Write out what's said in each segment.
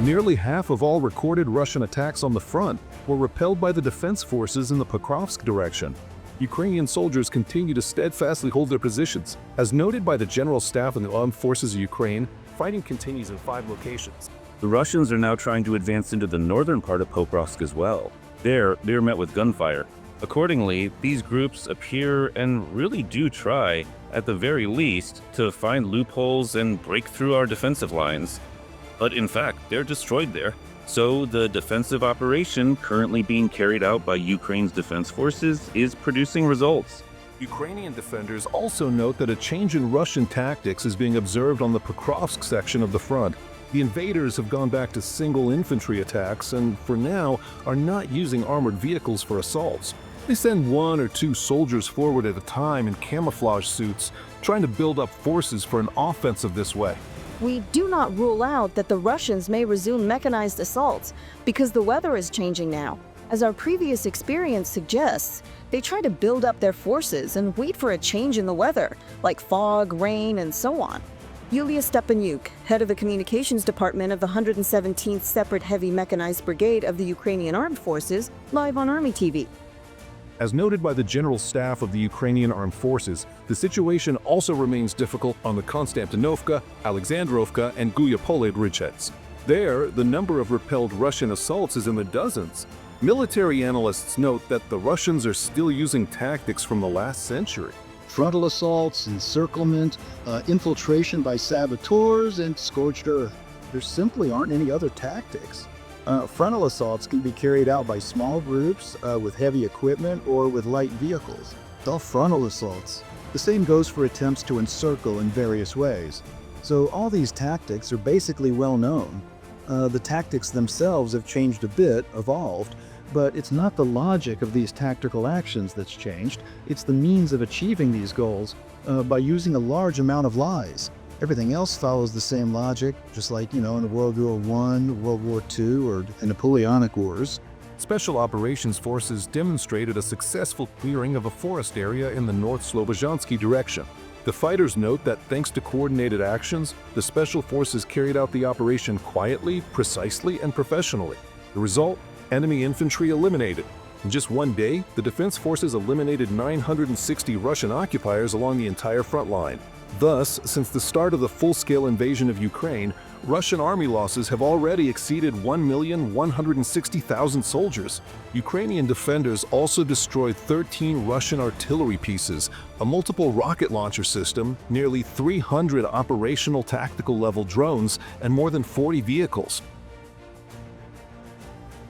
Nearly half of all recorded Russian attacks on the front were repelled by the defense forces in the Pokrovsk direction. Ukrainian soldiers continue to steadfastly hold their positions. As noted by the General Staff of the Armed Forces of Ukraine, fighting continues in 5 locations. The Russians are now trying to advance into the northern part of Pokrovsk as well. There, they are met with gunfire. Accordingly, these groups appear and really do try, at the very least, to find loopholes and break through our defensive lines. But in fact, they're destroyed there. So the defensive operation currently being carried out by Ukraine's defense forces is producing results. Ukrainian defenders also note that a change in Russian tactics is being observed on the Pokrovsk section of the front. The invaders have gone back to single infantry attacks and, for now, are not using armored vehicles for assaults. They send 1 or 2 soldiers forward at a time in camouflage suits, trying to build up forces for an offensive this way. We do not rule out that the Russians may resume mechanized assaults because the weather is changing now. As our previous experience suggests, they try to build up their forces and wait for a change in the weather, like fog, rain, and so on. Yulia Stepanuk, head of the communications department of the 117th Separate Heavy Mechanized Brigade of the Ukrainian Armed Forces, live on Army TV. As noted by the General Staff of the Ukrainian Armed Forces, the situation also remains difficult on the Konstantinovka, Alexandrovka, and Geopolitical bridgeheads. There, the number of repelled Russian assaults is in the dozens. Military analysts note that the Russians are still using tactics from the last century. Frontal assaults, encirclement, infiltration by saboteurs, and scorched earth. There simply aren't any other tactics. Frontal assaults can be carried out by small groups with heavy equipment or with light vehicles. It's all frontal assaults. The same goes for attempts to encircle in various ways. So all these tactics are basically well known. The tactics themselves have changed a bit, evolved, but it's not the logic of these tactical actions that's changed. It's the means of achieving these goals by using a large amount of lies. Everything else follows the same logic, just like, in the World War I, World War II, or the Napoleonic Wars. Special Operations Forces demonstrated a successful clearing of a forest area in the North Slobozhansky direction. The fighters note that thanks to coordinated actions, the Special Forces carried out the operation quietly, precisely, and professionally. The result? Enemy infantry eliminated. In just one day, the Defense Forces eliminated 960 Russian occupiers along the entire front line. Thus, since the start of the full-scale invasion of Ukraine, Russian army losses have already exceeded 1,160,000 soldiers. Ukrainian defenders also destroyed 13 Russian artillery pieces, a multiple rocket launcher system, nearly 300 operational tactical level drones, and more than 40 vehicles.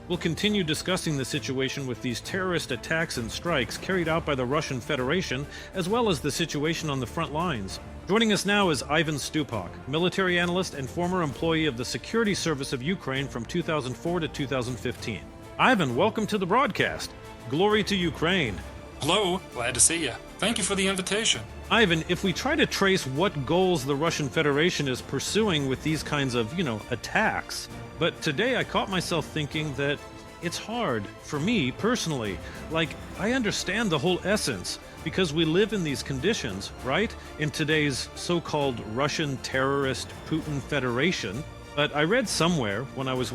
We'll continue discussing the situation with these terrorist attacks and strikes carried out by the Russian Federation, as well as the situation on the front lines. Joining us now is Ivan Stupak, military analyst and former employee of the Security Service of Ukraine from 2004 to 2015. Ivan, welcome to the broadcast. Glory to Ukraine. Hello, glad to see you. Thank you for the invitation. Ivan, if we try to trace what goals the Russian Federation is pursuing with these kinds of, attacks, but today I caught myself thinking that it's hard for me personally. Like, I understand the whole essence because we live in these conditions, right? In today's so-called Russian terrorist Putin Federation. But I read somewhere when I was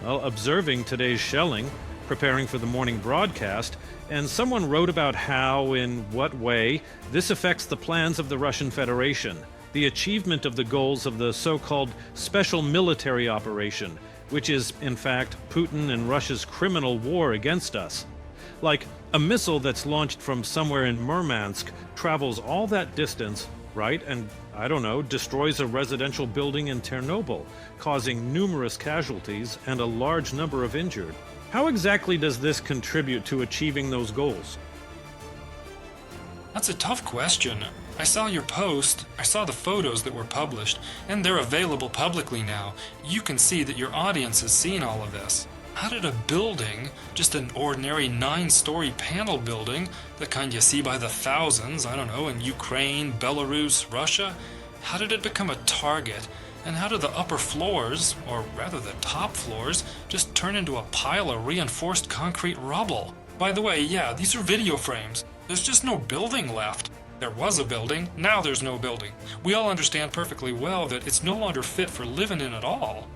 observing today's shelling, preparing for the morning broadcast, and someone wrote about how, in what way, this affects the plans of the Russian Federation, the achievement of the goals of the so-called special military operation, which is, in fact, Putin and Russia's criminal war against us. Like, a missile that's launched from somewhere in Murmansk travels all that distance, right, and, destroys a residential building in Chernobyl, causing numerous casualties and a large number of injured. How exactly does this contribute to achieving those goals? That's a tough question. I saw your post, I saw the photos that were published, and they're available publicly now. You can see that your audience has seen all of this. How did a building, just an ordinary 9-story panel building, the kind you see by the thousands, in Ukraine, Belarus, Russia, how did it become a target? And how do the upper floors, or rather the top floors, just turn into a pile of reinforced concrete rubble? By the way, yeah, these are video frames. There's just no building left. There was a building, now there's no building. We all understand perfectly well that it's no longer fit for living in at all.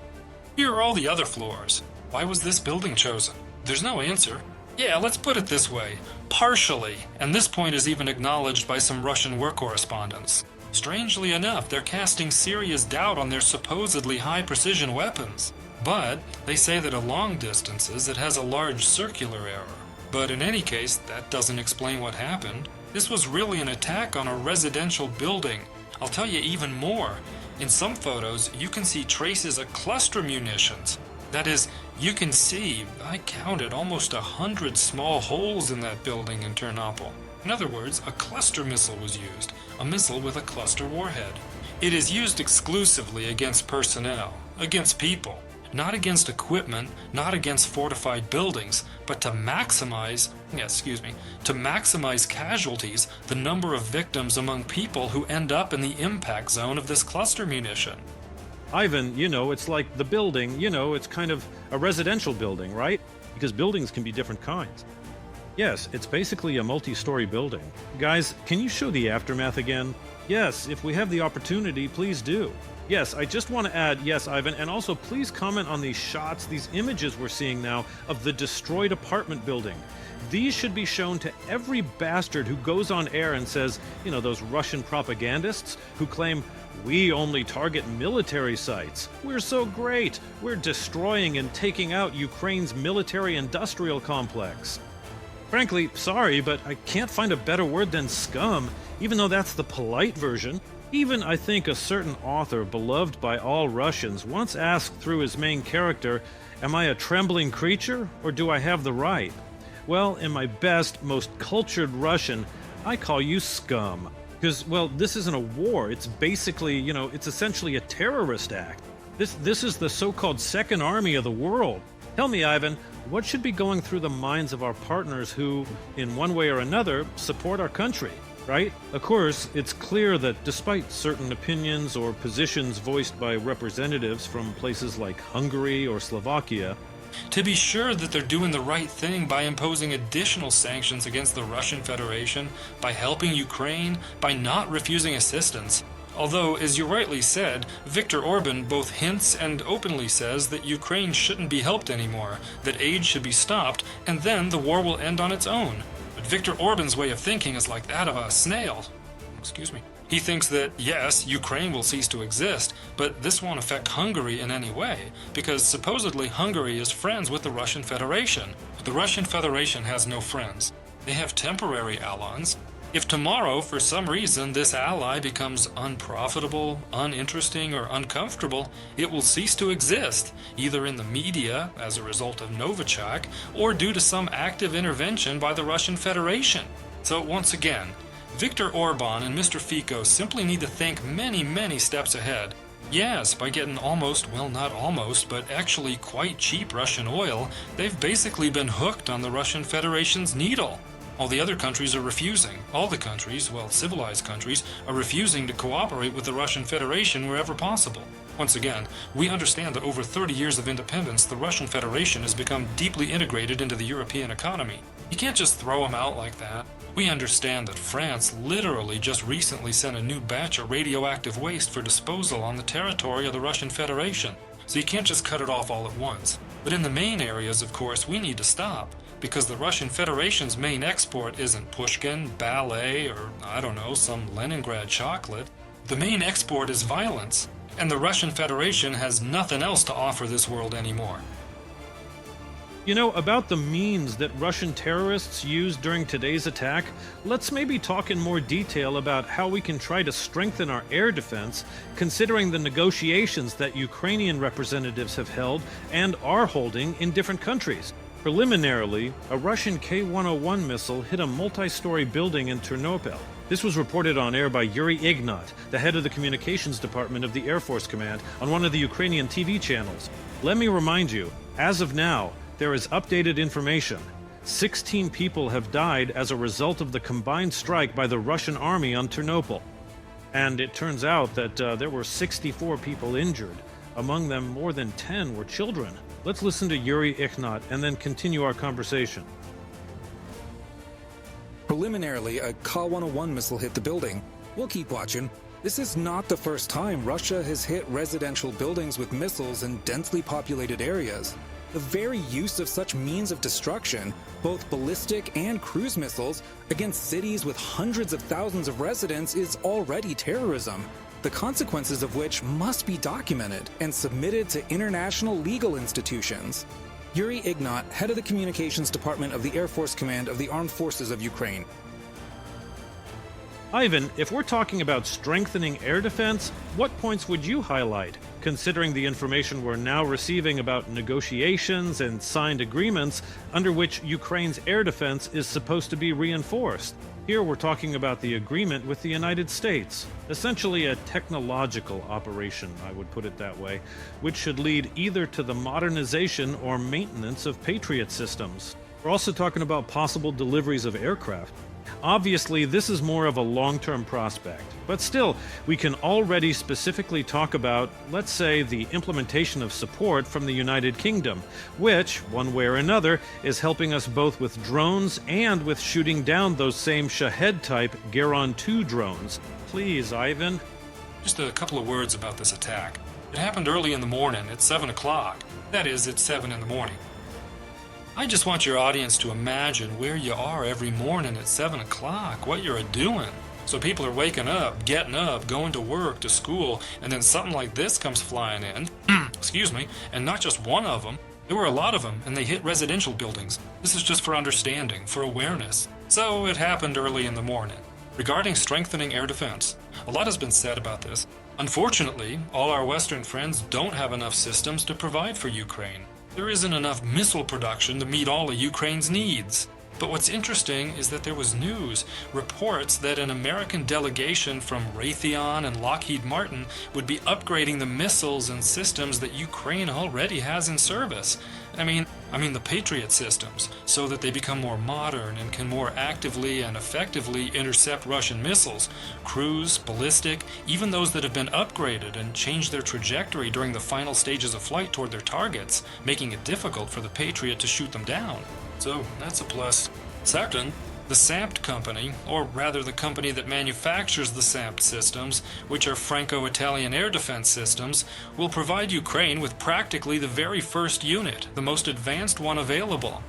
Here are all the other floors. Why was this building chosen? There's no answer. Yeah, let's put it this way. Partially, and this point is even acknowledged by some Russian war correspondents. Strangely enough, they're casting serious doubt on their supposedly high-precision weapons. But they say that at long distances it has a large circular error. But in any case, that doesn't explain what happened. This was really an attack on a residential building. I'll tell you even more. In some photos, you can see traces of cluster munitions. That is, you can see, I counted almost 100 small holes in that building in Ternopil. In other words, a cluster missile was used, a missile with a cluster warhead. It is used exclusively against personnel, against people, not against equipment, not against fortified buildings, but to maximize casualties, the number of victims among people who end up in the impact zone of this cluster munition. Ivan, it's like the building, it's kind of a residential building, right? Because buildings can be different kinds. Yes, it's basically a multi-story building. Guys, can you show the aftermath again? Yes, if we have the opportunity, please do. Yes, I just want to add, yes, Ivan, and also please comment on these shots, these images we're seeing now of the destroyed apartment building. These should be shown to every bastard who goes on air and says, those Russian propagandists who claim, we only target military sites. We're so great. We're destroying and taking out Ukraine's military-industrial complex. Frankly, sorry, but I can't find a better word than scum, even though that's the polite version. Even, I think, a certain author, beloved by all Russians, once asked through his main character, am I a trembling creature, or do I have the right? Well, in my best, most cultured Russian, I call you scum. Because, well, this isn't a war. It's basically, it's essentially a terrorist act. This is the so-called Second Army of the world. Tell me, Ivan, what should be going through the minds of our partners who, in one way or another, support our country, right? Of course, it's clear that despite certain opinions or positions voiced by representatives from places like Hungary or Slovakia, to be sure that they're doing the right thing by imposing additional sanctions against the Russian Federation, by helping Ukraine, by not refusing assistance. Although, as you rightly said, Viktor Orban both hints and openly says that Ukraine shouldn't be helped anymore, that aid should be stopped, and then the war will end on its own. But Viktor Orban's way of thinking is like that of a snail. He thinks that, yes, Ukraine will cease to exist, but this won't affect Hungary in any way, because supposedly Hungary is friends with the Russian Federation. But the Russian Federation has no friends. They have temporary allies. If tomorrow, for some reason, this ally becomes unprofitable, uninteresting, or uncomfortable, it will cease to exist, either in the media, as a result of Novichok, or due to some active intervention by the Russian Federation. So once again, Viktor Orban and Mr. Fico simply need to think many, many steps ahead. Yes, by getting not almost, but actually quite cheap Russian oil, they've basically been hooked on the Russian Federation's needle. All the other countries are refusing. All the countries, civilized countries, are refusing to cooperate with the Russian Federation wherever possible. Once again, we understand that over 30 years of independence, the Russian Federation has become deeply integrated into the European economy. You can't just throw them out like that. We understand that France literally just recently sent a new batch of radioactive waste for disposal on the territory of the Russian Federation. So you can't just cut it off all at once. But in the main areas, of course, we need to stop, because the Russian Federation's main export isn't Pushkin, ballet, or, some Leningrad chocolate. The main export is violence, and the Russian Federation has nothing else to offer this world anymore. About the means that Russian terrorists used during today's attack, let's maybe talk in more detail about how we can try to strengthen our air defense, considering the negotiations that Ukrainian representatives have held and are holding in different countries. Preliminarily, a Russian K-101 missile hit a multi-story building in Ternopil. This was reported on air by Yuri Ignat, the head of the communications department of the Air Force Command, on one of the Ukrainian TV channels. Let me remind you, as of now, there is updated information. 16 people have died as a result of the combined strike by the Russian army on Ternopil. And it turns out that there were 64 people injured. Among them, more than 10 were children. Let's listen to Yuri Ignat and then continue our conversation. Preliminarily, a Ka-101 missile hit the building. We'll keep watching. This is not the first time Russia has hit residential buildings with missiles in densely populated areas. The very use of such means of destruction, both ballistic and cruise missiles, against cities with hundreds of thousands of residents is already terrorism, the consequences of which must be documented and submitted to international legal institutions. Yuri Ignat, head of the Communications Department of the Air Force Command of the Armed Forces of Ukraine. Ivan, if we're talking about strengthening air defense, what points would you highlight, considering the information we're now receiving about negotiations and signed agreements under which Ukraine's air defense is supposed to be reinforced? Here we're talking about the agreement with the United States, essentially a technological operation, I would put it that way, which should lead either to the modernization or maintenance of Patriot systems. We're also talking about possible deliveries of aircraft. Obviously, this is more of a long-term prospect, but still, we can already specifically talk about, let's say, the implementation of support from the United Kingdom, which, one way or another, is helping us both with drones and with shooting down those same Shahed-type Geron 2 drones. Please, Ivan. Just a couple of words about this attack. It happened early in the morning at 7 o'clock. That is, it's 7 in the morning. I just want your audience to imagine where you are every morning at 7 o'clock, what you're doing. So people are waking up, getting up, going to work, to school, and then something like this comes flying in. Excuse me, and not just one of them. There were a lot of them, and they hit residential buildings. This is just for understanding, for awareness. So it happened early in the morning. Regarding strengthening air defense, a lot has been said about this. Unfortunately, all our Western friends don't have enough systems to provide for Ukraine. There isn't enough missile production to meet all of Ukraine's needs. But what's interesting is that there was news, reports that an American delegation from Raytheon and Lockheed Martin would be upgrading the missiles and systems that Ukraine already has in service. I mean the Patriot systems, so that they become more modern and can more actively and effectively intercept Russian missiles, cruise, ballistic, even those that have been upgraded and changed their trajectory during the final stages of flight toward their targets, making it difficult for the Patriot to shoot them down. So that's a plus. Second, the SAMP company, or rather the company that manufactures the SAMP systems, which are Franco-Italian air defense systems, will provide Ukraine with practically the very first unit, the most advanced one available.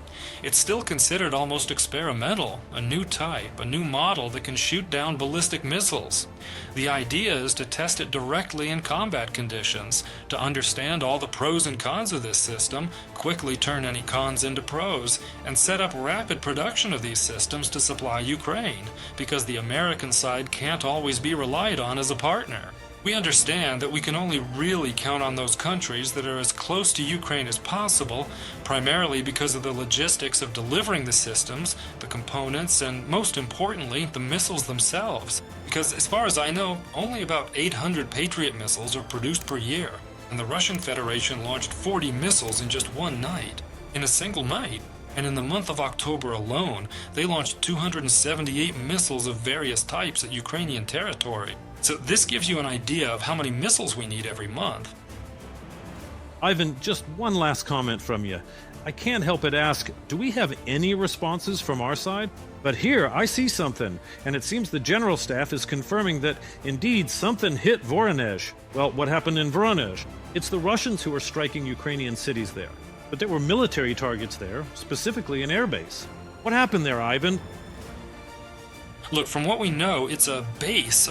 It's still considered almost experimental, a new type, a new model that can shoot down ballistic missiles. The idea is to test it directly in combat conditions, to understand all the pros and cons of this system, quickly turn any cons into pros, and set up rapid production of these systems to supply Ukraine, because the American side can't always be relied on as a partner. We understand that we can only really count on those countries that are as close to Ukraine as possible, primarily because of the logistics of delivering the systems, the components, and most importantly, the missiles themselves. Because as far as I know, only about 800 Patriot missiles are produced per year, and the Russian Federation launched 40 missiles in just one night. In a single night. And in the month of October alone, they launched 278 missiles of various types at Ukrainian territory. So this gives you an idea of how many missiles we need every month. Ivan, just one last comment from you. I can't help but ask, do we have any responses from our side? But here, I see something, and it seems the General Staff is confirming that, indeed, something hit Voronezh. Well, what happened in Voronezh? It's the Russians who are striking Ukrainian cities there. But there were military targets there, specifically an airbase. What happened there, Ivan? Look, from what we know, it's a base,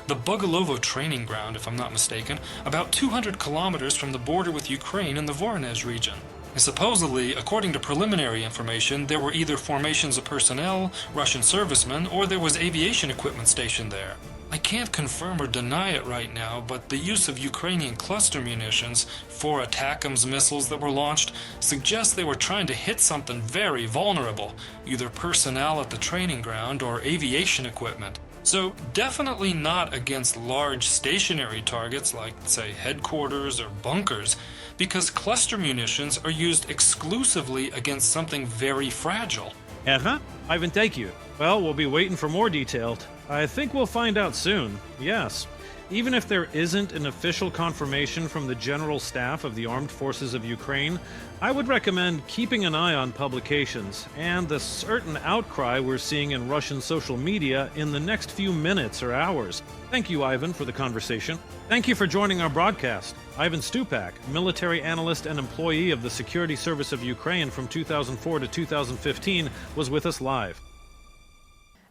the Bogolovo training ground, if I'm not mistaken, about 200 kilometers from the border with Ukraine in the Voronezh region. And supposedly, according to preliminary information, there were either formations of personnel, Russian servicemen, or there was aviation equipment stationed there. I can't confirm or deny it right now, but the use of Ukrainian cluster munitions, 4 ATACMS missiles that were launched, suggests they were trying to hit something very vulnerable, either personnel at the training ground or aviation equipment. So definitely not against large stationary targets like, say, headquarters or bunkers, because cluster munitions are used exclusively against something very fragile. Ivan, thank you. Well, we'll be waiting for more details. I think we'll find out soon. Yes. Even if there isn't an official confirmation from the General Staff of the Armed Forces of Ukraine, I would recommend keeping an eye on publications and the certain outcry we're seeing in Russian social media in the next few minutes or hours. Thank you, Ivan, for the conversation. Thank you for joining our broadcast. Ivan Stupak, military analyst and employee of the Security Service of Ukraine from 2004 to 2015, was with us live.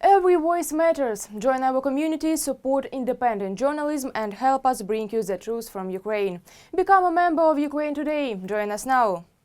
Every voice matters. Join our community, support independent journalism and help us bring you the truth from Ukraine. Become a member of Ukraine Today. Join us now.